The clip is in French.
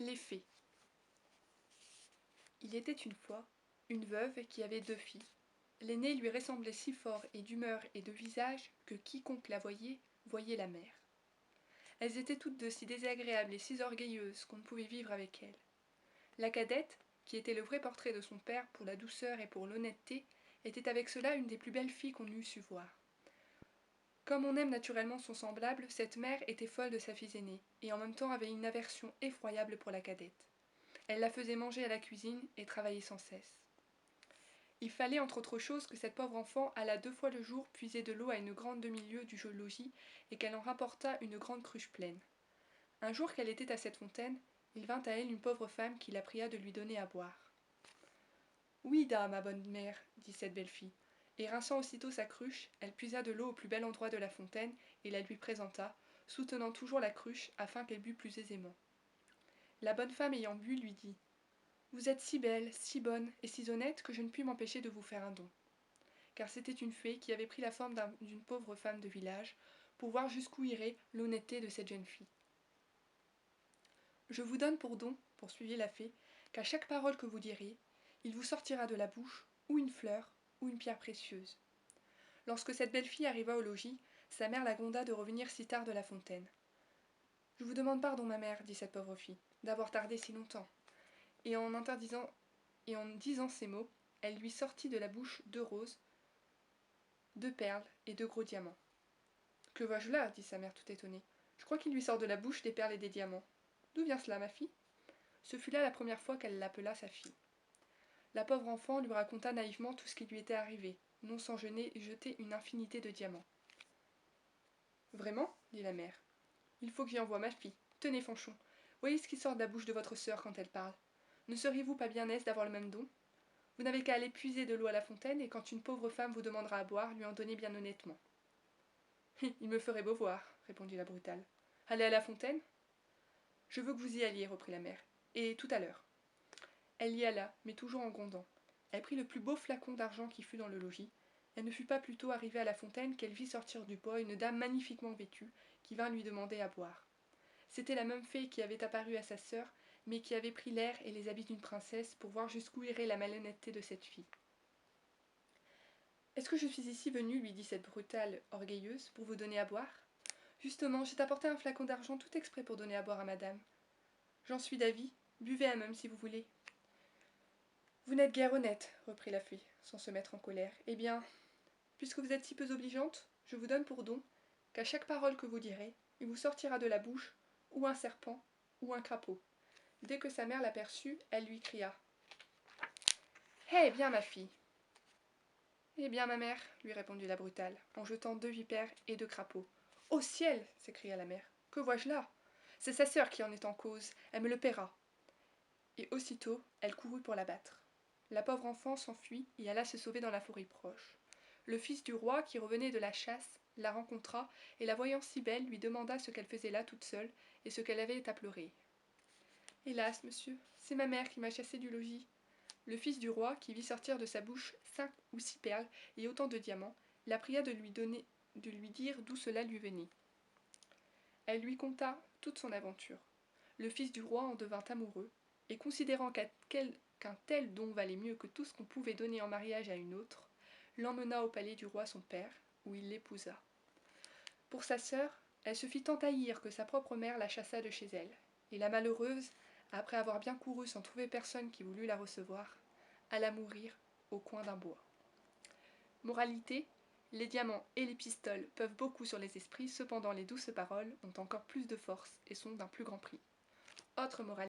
Les fées. Il était une fois une veuve qui avait 2 filles. L'aînée lui ressemblait si fort et d'humeur et de visage que quiconque la voyait, voyait la mère. Elles étaient toutes deux si désagréables et si orgueilleuses qu'on ne pouvait vivre avec elles. La cadette, qui était le vrai portrait de son père pour la douceur et pour l'honnêteté, était avec cela une des plus belles filles qu'on eût su voir. Comme on aime naturellement son semblable, cette mère était folle de sa fille aînée, et en même temps avait une aversion effroyable pour la cadette. Elle la faisait manger à la cuisine et travailler sans cesse. Il fallait entre autres choses que cette pauvre enfant allât 2 fois le jour puiser de l'eau à une grande demi-lieue du logis et qu'elle en rapportât une grande cruche pleine. Un jour qu'elle était à cette fontaine, il vint à elle une pauvre femme qui la pria de lui donner à boire. Oui, dame, ma bonne mère, dit cette belle fille, et rinçant aussitôt sa cruche, elle puisa de l'eau au plus bel endroit de la fontaine et la lui présenta, soutenant toujours la cruche afin qu'elle bût plus aisément. La bonne femme ayant bu lui dit « Vous êtes si belle, si bonne et si honnête que je ne puis m'empêcher de vous faire un don. » Car c'était une fée qui avait pris la forme d'une pauvre femme de village pour voir jusqu'où irait l'honnêteté de cette jeune fille. « Je vous donne pour don, poursuivit la fée, qu'à chaque parole que vous direz, il vous sortira de la bouche ou une fleur ou une pierre précieuse. » Lorsque cette belle fille arriva au logis, sa mère la gronda de revenir si tard de la fontaine. « Je vous demande pardon, ma mère, dit cette pauvre fille, d'avoir tardé si longtemps. » Et en disant ces mots, elle lui sortit de la bouche 2 roses, 2 perles et 2 gros diamants. « Que vois-je là » dit sa mère tout étonnée. « Je crois qu'il lui sort de la bouche des perles et des diamants. D'où vient cela, ma fille ?» Ce fut là la première fois qu'elle l'appela sa fille. La pauvre enfant lui raconta naïvement tout ce qui lui était arrivé, non sans jeter une infinité de diamants. « Vraiment » dit la mère. « Il faut que j'y envoie ma fille. Tenez, Fanchon, voyez ce qui sort de la bouche de votre sœur quand elle parle. Ne seriez-vous pas bien aise d'avoir le même don ? Vous n'avez qu'à aller puiser de l'eau à la fontaine, et quand une pauvre femme vous demandera à boire, lui en donner bien honnêtement. »« Il me ferait beau voir, répondit la brutale. Aller à la fontaine ? Je veux que vous y alliez, reprit la mère, et tout à l'heure. Elle y alla, mais toujours en grondant. Elle prit le plus beau flacon d'argent qui fut dans le logis. Elle ne fut pas plutôt arrivée à la fontaine qu'elle vit sortir du bois une dame magnifiquement vêtue, qui vint lui demander à boire. C'était la même fée qui avait apparu à sa sœur, mais qui avait pris l'air et les habits d'une princesse pour voir jusqu'où irait la malhonnêteté de cette fille. « Est-ce que je suis ici venue, lui dit cette brutale orgueilleuse, pour vous donner à boire ? Justement, j'ai apporté un flacon d'argent tout exprès pour donner à boire à madame. J'en suis d'avis, buvez à même si vous voulez. » « Vous n'êtes guère honnête, reprit la fée, sans se mettre en colère. Eh bien, puisque vous êtes si peu obligeante, je vous donne pour don qu'à chaque parole que vous direz, il vous sortira de la bouche ou un serpent ou un crapaud. » Dès que sa mère l'aperçut, elle lui cria « Eh bien, ma fille !»« Eh bien, ma mère, lui répondit la brutale, en jetant 2 vipères et 2 crapauds. « Au ciel !» s'écria la mère. « Que vois-je là ? C'est sa sœur qui en est en cause, elle me le paiera. » Et aussitôt, elle courut pour la battre. La pauvre enfant s'enfuit et alla se sauver dans la forêt proche. Le fils du roi, qui revenait de la chasse, la rencontra, et la voyant si belle, lui demanda ce qu'elle faisait là toute seule, et ce qu'elle avait à pleurer. « Hélas, monsieur, c'est ma mère qui m'a chassée du logis. » Le fils du roi, qui vit sortir de sa bouche 5 ou 6 perles et autant de diamants, la pria de lui dire d'où cela lui venait. Elle lui conta toute son aventure. Le fils du roi en devint amoureux, et considérant qu'un tel don valait mieux que tout ce qu'on pouvait donner en mariage à une autre, l'emmena au palais du roi son père, où il l'épousa. Pour sa sœur, elle se fit tant haïr que sa propre mère la chassa de chez elle, et la malheureuse, après avoir bien couru sans trouver personne qui voulût la recevoir, alla mourir au coin d'un bois. Moralité, les diamants et les pistoles peuvent beaucoup sur les esprits, cependant les douces paroles ont encore plus de force et sont d'un plus grand prix. Autre moralité.